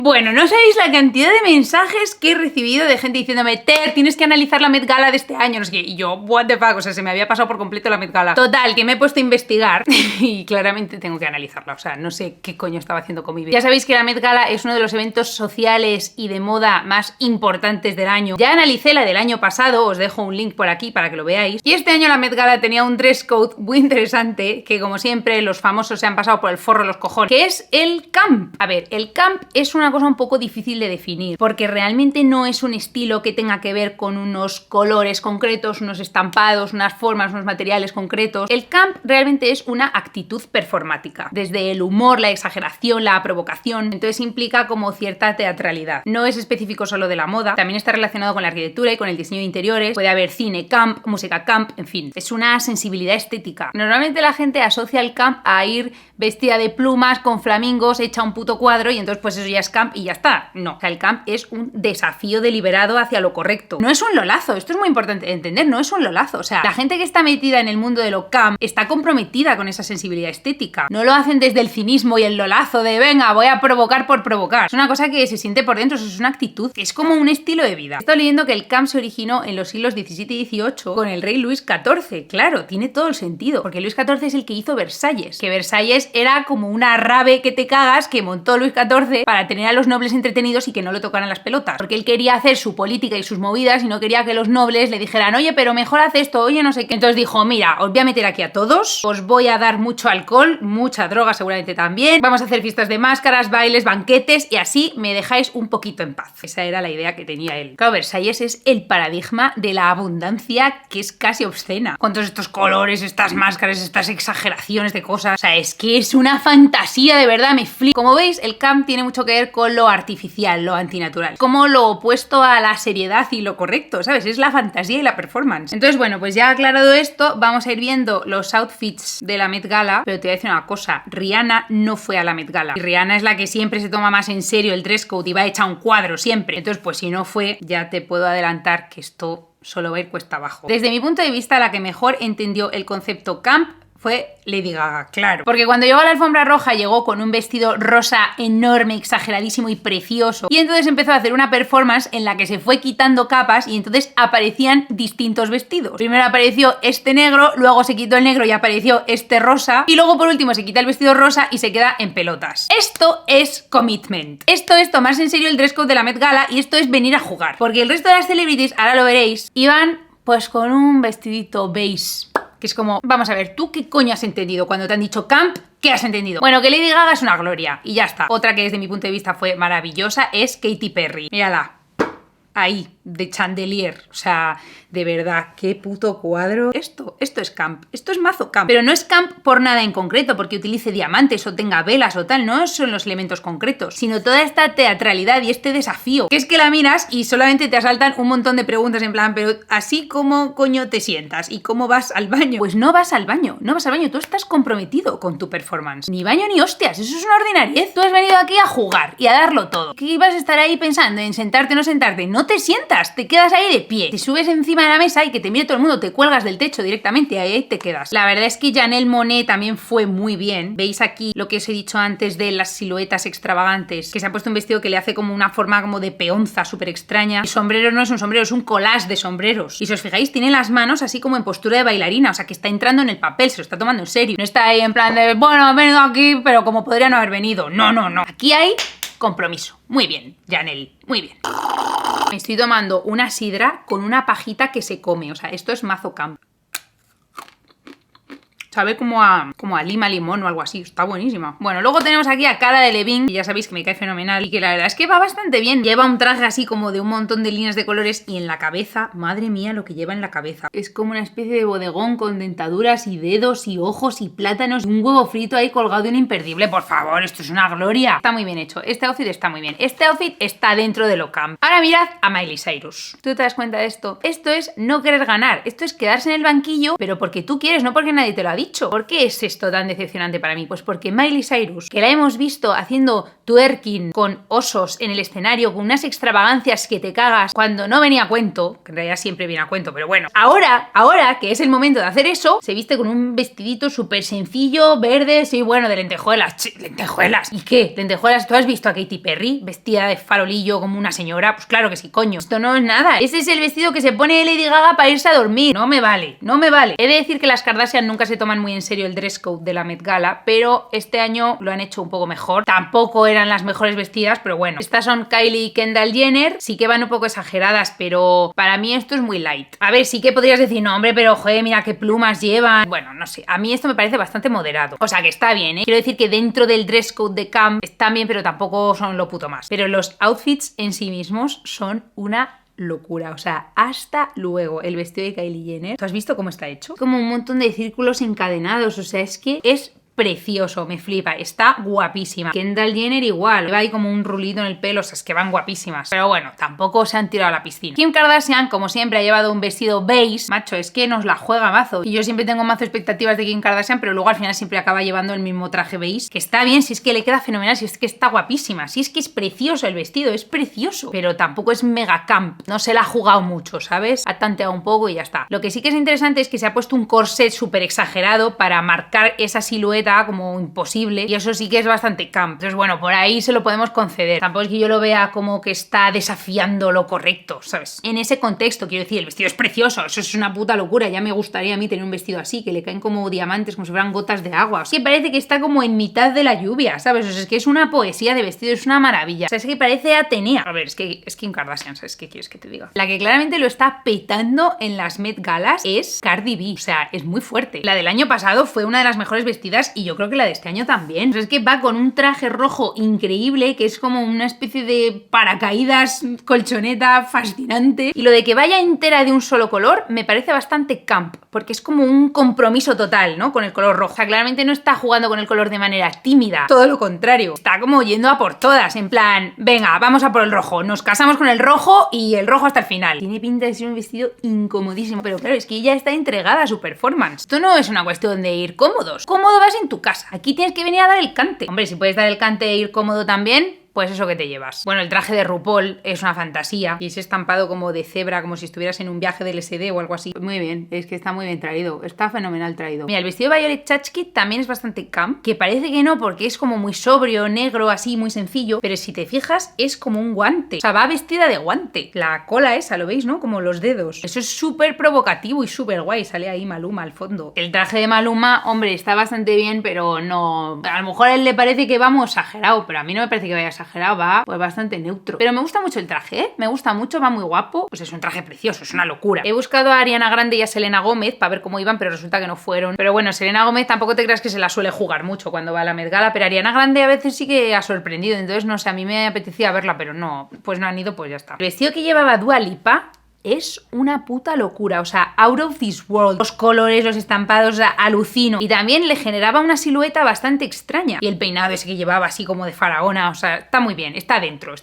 Bueno, no sabéis la cantidad de mensajes que he recibido de gente diciéndome: Ter, tienes que analizar la Met Gala de este año, no sé qué. Y yo, what the fuck, o sea, se me había pasado por completo la Met Gala. Total, que me he puesto a investigar y claramente tengo que analizarla, o sea, no sé qué coño estaba haciendo con mi vida. Ya sabéis que la Met Gala es uno de los eventos sociales y de moda más importantes del año. Ya analicé la del año pasado, os dejo un link por aquí para que lo veáis. Y este año la Met Gala tenía un dress code muy interesante, que como siempre los famosos se han pasado por el forro de los cojones, que es el camp. A ver, el camp es una cosa un poco difícil de definir, porque realmente no es un estilo que tenga que ver con unos colores concretos, unos estampados, unas formas, unos materiales concretos. El camp realmente es una actitud performática, desde el humor, la exageración, la provocación. Entonces implica como cierta teatralidad. No es específico solo de la moda, también está relacionado con la arquitectura y con el diseño de interiores. Puede haber cine camp, música camp, en fin, es una sensibilidad estética. Normalmente la gente asocia el camp a ir vestida de plumas, con flamingos, hecha un puto cuadro, y entonces pues eso ya es camp y ya está. No, o sea, el camp es un desafío deliberado hacia lo correcto. No es un lolazo, esto es muy importante de entender, no es un lolazo. O sea, la gente que está metida en el mundo de lo camp está comprometida con esa sensibilidad estética. No lo hacen desde el cinismo y el lolazo de venga, voy a provocar por provocar. Es una cosa que se siente por dentro, eso es una actitud, es como un estilo de vida. Estoy leyendo que el camp se originó en los siglos XVII y XVIII con el rey Luis XIV. Claro, tiene todo el sentido, porque Luis XIV es el que hizo Versalles, que Versalles era como una rave que te cagas que montó Luis XIV para tener a los nobles entretenidos y que no le tocaran las pelotas, porque él quería hacer su política y sus movidas y no quería que los nobles le dijeran oye, pero mejor haz esto, oye, no sé qué. Entonces dijo, mira, os voy a meter aquí a todos, os voy a dar mucho alcohol, mucha droga seguramente también, vamos a hacer fiestas de máscaras, bailes, banquetes y así me dejáis un poquito en paz. Esa era la idea que tenía él. Claro, Versalles es el paradigma de la abundancia, que es casi obscena, con todos estos colores, estas máscaras, estas exageraciones de cosas. O sea, es que es una fantasía, de verdad, me flipa. Como veis, el camp tiene mucho que ver con lo artificial, lo antinatural, como lo opuesto a la seriedad y lo correcto, ¿sabes? Es la fantasía y la performance. Entonces, bueno, pues ya aclarado esto, vamos a ir viendo los outfits de la Met Gala, pero te voy a decir una cosa, Rihanna no fue a la Met Gala. Y Rihanna es la que siempre se toma más en serio el dress code y va hecha un cuadro siempre. Entonces, pues si no fue, ya te puedo adelantar que esto solo va a ir cuesta abajo. Desde mi punto de vista, la que mejor entendió el concepto camp fue Lady Gaga, claro. Porque cuando llegó a la alfombra roja llegó con un vestido rosa enorme, exageradísimo y precioso. Y entonces empezó a hacer una performance en la que se fue quitando capas y entonces aparecían distintos vestidos. Primero apareció este negro, luego se quitó el negro y apareció este rosa. Y luego por último se quita el vestido rosa y se queda en pelotas. Esto es commitment. Esto es tomarse en serio el dress code de la Met Gala y esto es venir a jugar. Porque el resto de las celebrities, ahora lo veréis, iban pues con un vestidito beige. Que es como, vamos a ver, ¿tú qué coño has entendido cuando te han dicho camp? ¿Qué has entendido? Bueno, que Lady Gaga es una gloria y ya está. Otra que desde mi punto de vista fue maravillosa es Katy Perry. Mírala. Ahí, de chandelier, o sea, de verdad, qué puto cuadro. Esto es camp, esto es mazo camp, pero no es camp por nada en concreto, porque utilice diamantes o tenga velas o tal, no son los elementos concretos, sino toda esta teatralidad y este desafío, que es que la miras y solamente te asaltan un montón de preguntas en plan, pero así como coño te sientas y cómo vas al baño. Pues no vas al baño, no vas al baño, tú estás comprometido con tu performance. Ni baño ni hostias, eso es una ordinariez. Tú has venido aquí a jugar y a darlo todo. ¿Qué ibas a estar ahí pensando en sentarte o no sentarte? No te sientas, te quedas ahí de pie, te subes encima de la mesa y que te mire todo el mundo, te cuelgas del techo directamente y ahí te quedas. La verdad es que Janelle Monáe también fue muy bien. Veis aquí lo que os he dicho antes de las siluetas extravagantes, que se ha puesto un vestido que le hace como una forma como de peonza súper extraña. El sombrero no es un sombrero, es un collage de sombreros. Y si os fijáis, tiene las manos así como en postura de bailarina, o sea que está entrando en el papel, se lo está tomando en serio. No está ahí en plan de, bueno, he venido aquí, pero como podría no haber venido. No, no, no. Aquí hay compromiso. Muy bien, Janelle, muy bien. Me estoy tomando una sidra con una pajita que se come, o sea, esto es mazo camp. Sabe como a lima, limón o algo así. Está buenísima. Bueno, luego tenemos aquí a Cara Delevingne, que ya sabéis que me cae fenomenal y que la verdad es que va bastante bien. Lleva un traje así como de un montón de líneas de colores y en la cabeza, madre mía lo que lleva en la cabeza. Es como una especie de bodegón con dentaduras y dedos y ojos y plátanos y un huevo frito ahí colgado de un imperdible. Por favor, esto es una gloria. Está muy bien hecho. Este outfit está muy bien. Este outfit está dentro de lo camp. Ahora mirad a Miley Cyrus. ¿Tú te das cuenta de esto? Esto es no querer ganar. Esto es quedarse en el banquillo, pero porque tú quieres, no porque nadie te lo ha dicho. dicho. ¿Por qué es esto tan decepcionante para mí? Pues porque Miley Cyrus, que la hemos visto haciendo twerking con osos en el escenario, con unas extravagancias que te cagas cuando no venía a cuento, que en realidad siempre viene a cuento, pero bueno, ahora que es el momento de hacer eso, se viste con un vestidito súper sencillo, verde, sí, bueno, de lentejuelas. ¿Lentejuelas? ¿Y qué? ¿Lentejuelas? ¿Tú has visto a Katy Perry vestida de farolillo como una señora? Pues claro que sí, coño. Esto no es nada. Ese es el vestido que se pone Lady Gaga para irse a dormir. No me vale, no me vale. He de decir que las Kardashian nunca se toman muy en serio el dress code de la Met Gala, pero este año lo han hecho un poco mejor. Tampoco eran las mejores vestidas, pero bueno. Estas son Kylie y Kendall Jenner. Sí que van un poco exageradas, pero para mí esto es muy light. A ver, sí que podrías decir, no, hombre, pero joder, mira qué plumas llevan. Bueno, no sé. A mí esto me parece bastante moderado. O sea, que está bien, ¿eh? Quiero decir que dentro del dress code de camp están bien, pero tampoco son lo puto más. Pero los outfits en sí mismos son una locura, o sea, hasta luego. El vestido de Kylie Jenner, ¿tú has visto cómo está hecho? Como un montón de círculos encadenados, o sea, es que es precioso, me flipa, está guapísima. Kendall Jenner igual, lleva ahí como un rulito en el pelo, o sea, es que van guapísimas. Pero bueno, tampoco se han tirado a la piscina. Kim Kardashian, como siempre, ha llevado un vestido beige, macho, es que nos la juega mazo. Y yo siempre tengo mazo expectativas de Kim Kardashian, pero luego al final siempre acaba llevando el mismo traje beige, que está bien, si es que le queda fenomenal, si es que está guapísima, si es que es precioso el vestido, es precioso, pero tampoco es mega camp, no se la ha jugado mucho, ¿sabes? Ha tanteado un poco y ya está. Lo que sí que es interesante es que se ha puesto un corset súper exagerado para marcar esa silueta como imposible, y eso sí que es bastante camp. Entonces bueno, por ahí se lo podemos conceder. Tampoco es que yo lo vea como que está desafiando lo correcto, ¿sabes? En ese contexto, quiero decir, el vestido es precioso, eso es una puta locura. Ya me gustaría a mí tener un vestido así, que le caen como diamantes, como si fueran gotas de agua. O sea, que parece que está como en mitad de la lluvia, ¿sabes? O sea, es que es una poesía de vestido, es una maravilla. O sea, es que parece Atenea. A ver, es que es Kim Kardashian, ¿sabes qué quieres que te diga? La que claramente lo está petando en las Met Galas es Cardi B. O sea, es muy fuerte. La del año pasado fue una de las mejores vestidas y yo creo que la de este año también. O sea, es que va con un traje rojo increíble, que es como una especie de paracaídas colchoneta fascinante. Y lo de que vaya entera de un solo color me parece bastante camp, porque es como un compromiso total, ¿no? Con el color rojo. O sea, claramente no está jugando con el color de manera tímida. Todo lo contrario. Está como yendo a por todas, en plan, venga, vamos a por el rojo. Nos casamos con el rojo y el rojo hasta el final. Tiene pinta de ser un vestido incomodísimo, pero claro, es que ella está entregada a su performance. Esto no es una cuestión de ir cómodos. Cómodo vas en tu casa. Aquí tienes que venir a dar el cante. Hombre, si puedes dar el cante e ir cómodo también, pues eso que te llevas. Bueno, el traje de RuPaul es una fantasía y es estampado como de cebra, como si estuvieras en un viaje del SD o algo así. Muy bien, es que está muy bien traído, está fenomenal traído. Mira, el vestido de Violet Chachki también es bastante camp, que parece que no porque es como muy sobrio, negro, así, muy sencillo, pero si te fijas es como un guante. O sea, va vestida de guante. La cola esa, ¿lo veis, no? Como los dedos. Eso es súper provocativo y súper guay. Sale ahí Maluma al fondo. El traje de Maluma, hombre, está bastante bien, pero no... A lo mejor a él le parece que va muy exagerado, pero a mí no me parece que vaya exagerado, va pues bastante neutro. Pero me gusta mucho el traje, ¿eh? Me gusta mucho, va muy guapo. Pues es un traje precioso, es una locura. He buscado a Ariana Grande y a Selena Gómez para ver cómo iban, pero resulta que no fueron. Pero bueno, Selena Gómez tampoco te creas que se la suele jugar mucho cuando va a la Met Gala, pero Ariana Grande a veces sí que ha sorprendido. Entonces, no sé, a mí me apetecía verla, pero no, pues no han ido, pues ya está. El vestido que llevaba Dua Lipa es una puta locura, o sea, out of this world. Los colores, los estampados, o sea, alucino. Y también le generaba una silueta bastante extraña. Y el peinado ese que llevaba así como de faraona, o sea, está muy bien, está dentro.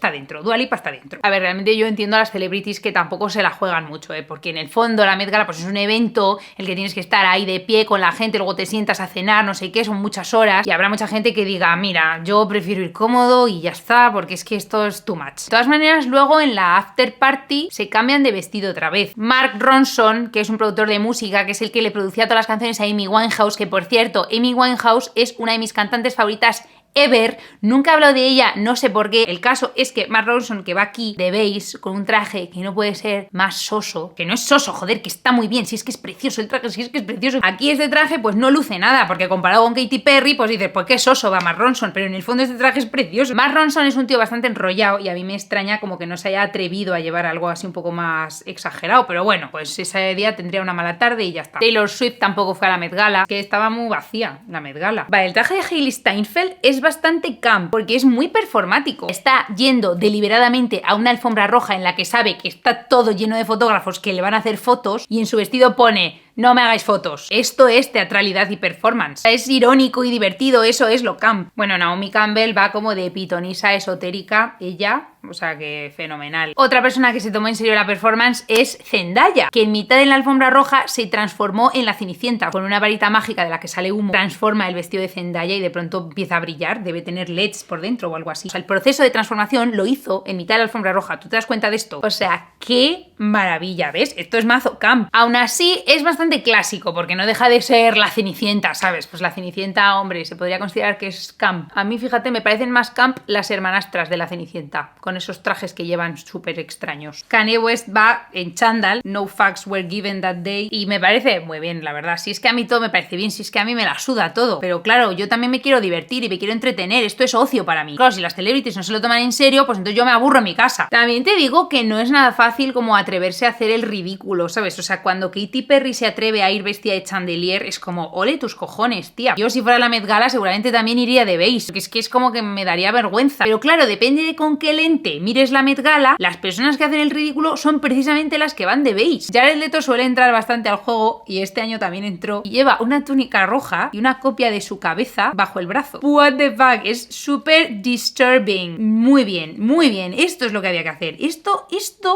Dua Lipa está dentro. A ver, realmente yo entiendo a las celebrities que tampoco se la juegan mucho, porque en el fondo la Met Gala pues es un evento el que tienes que estar ahí de pie con la gente, luego te sientas a cenar, no sé qué, son muchas horas. Y habrá mucha gente que diga, mira, yo prefiero ir cómodo y ya está, porque es que esto es too much. De todas maneras, luego en la after party se cambian de vestido otra vez. Mark Ronson, que es un productor de música, que es el que le producía todas las canciones a Amy Winehouse, que por cierto, Amy Winehouse es una de mis cantantes favoritas ever, nunca he hablado de ella, no sé por qué. El caso es que Mark Ronson, que va aquí de beige con un traje que no puede ser más soso, que no es soso, joder, que está muy bien, si es que es precioso el traje, si es que es precioso. Aquí este traje pues no luce nada, porque comparado con Katy Perry pues dices, pues qué soso va Mark Ronson, pero en el fondo este traje es precioso. Mark Ronson es un tío bastante enrollado y a mí me extraña como que no se haya atrevido a llevar algo así un poco más exagerado, pero bueno, pues ese día tendría una mala tarde y ya está. Taylor Swift tampoco fue a la Met Gala, que estaba muy vacía la Met Gala. Vale, el traje de Hailey Steinfeld es bastante camp, porque es muy performático. Está yendo deliberadamente a una alfombra roja en la que sabe que está todo lleno de fotógrafos que le van a hacer fotos y en su vestido pone no me hagáis fotos. Esto es teatralidad y performance. Es irónico y divertido, eso es lo camp. Bueno, Naomi Campbell va como de pitonisa esotérica, ella, o sea que fenomenal. Otra persona que se tomó en serio la performance es Zendaya, que en mitad de la alfombra roja se transformó en la Cenicienta. Con una varita mágica de la que sale humo, transforma el vestido de Zendaya y de pronto empieza a brillar, debe tener LEDs por dentro o algo así. O sea, el proceso de transformación lo hizo en mitad de la alfombra roja. ¿Tú te das cuenta de esto? O sea, qué maravilla, ¿ves? Esto es mazo camp. Aún así, es bastante clásico, porque no deja de ser la Cenicienta, ¿sabes? Pues la Cenicienta, hombre, se podría considerar que es camp. A mí, fíjate, me parecen más camp las hermanastras de la Cenicienta, con esos trajes que llevan súper extraños. Kanye West va en chándal, no fucks were given that day, y me parece muy bien, la verdad. Si es que a mí todo me parece bien, si es que a mí me la suda todo. Pero claro, yo también me quiero divertir y me quiero entretener, esto es ocio para mí. Claro, si las celebrities no se lo toman en serio, pues entonces yo me aburro en mi casa. También te digo que no es nada fácil como atreverse a hacer el ridículo, ¿sabes? O sea, cuando Katy Perry se atreve a ir vestida de chandelier, es como, ole tus cojones, tía. Yo si fuera la Met Gala seguramente también iría de beige, porque es como que me daría vergüenza. Pero claro, depende de con qué lente mires la Met Gala, las personas que hacen el ridículo son precisamente las que van de beige. Jared Leto suele entrar bastante al juego y este año también entró y lleva una túnica roja y una copia de su cabeza bajo el brazo. What the fuck, es súper disturbing. Muy bien, muy bien. Esto es lo que había que hacer. Esto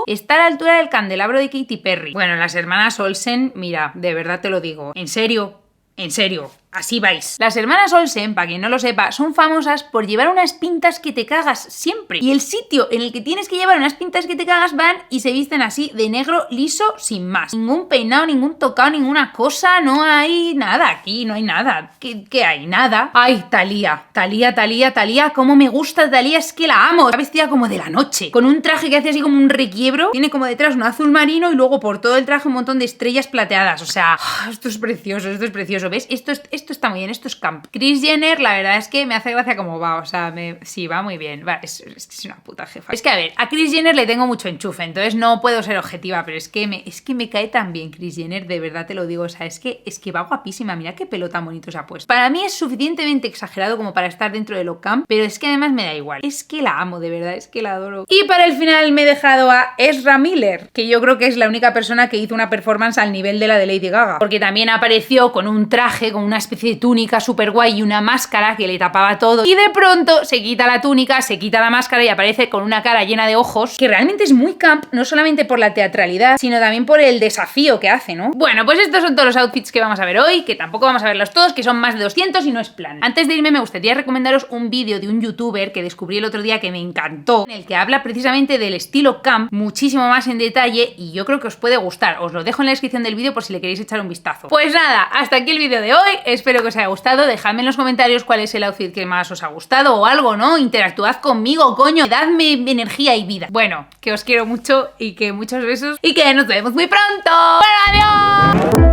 está a la altura del candelabro de Katy Perry. Bueno, las hermanas Olsen, mira, de verdad te lo digo. En serio, así vais. Las hermanas Olsen, para quien no lo sepa, son famosas por llevar unas pintas que te cagas siempre. Y el sitio en el que tienes que llevar unas pintas que te cagas van y se visten así de negro liso sin más. Ningún peinado, ningún tocado, ninguna cosa, no hay nada aquí, no hay nada. ¿Qué hay? Nada. Ay, Thalía, cómo me gusta Thalía, es que la amo. Está vestida como de la noche, con un traje que hace así como un requiebro, tiene como detrás un azul marino y luego por todo el traje un montón de estrellas plateadas. O sea, esto es precioso, ¿ves? Esto está muy bien, esto es camp. Kris Jenner, la verdad es que me hace gracia cómo va, o sea, sí, va muy bien. Va, es una puta jefa. Es que, a ver, a Kris Jenner le tengo mucho enchufe, entonces no puedo ser objetiva, pero es que me cae tan bien Kris Jenner, de verdad te lo digo, o sea, es que va guapísima, mira qué pelo tan bonito se ha puesto. Para mí es suficientemente exagerado como para estar dentro de lo camp, pero es que además me da igual. Es que la amo, de verdad, es que la adoro. Y para el final me he dejado a Ezra Miller, que yo creo que es la única persona que hizo una performance al nivel de la de Lady Gaga, porque también apareció con un traje, con una especie de túnica súper guay y una máscara que le tapaba todo, y de pronto se quita la túnica, se quita la máscara y aparece con una cara llena de ojos, que realmente es muy camp, no solamente por la teatralidad, sino también por el desafío que hace, ¿no? Bueno, pues estos son todos los outfits que vamos a ver hoy, que tampoco vamos a verlos todos, que son más de 200 y no es plan. Antes de irme me gustaría recomendaros un vídeo de un youtuber que descubrí el otro día que me encantó, en el que habla precisamente del estilo camp muchísimo más en detalle y yo creo que os puede gustar. Os lo dejo en la descripción del vídeo por si le queréis echar un vistazo. Pues nada, hasta aquí el vídeo de hoy, espero que os haya gustado, dejadme en los comentarios cuál es el outfit que más os ha gustado o algo, ¿no? Interactuad conmigo, coño, dadme energía y vida. Bueno, que os quiero mucho y que muchos besos y que nos vemos muy pronto. ¡Bueno, adiós!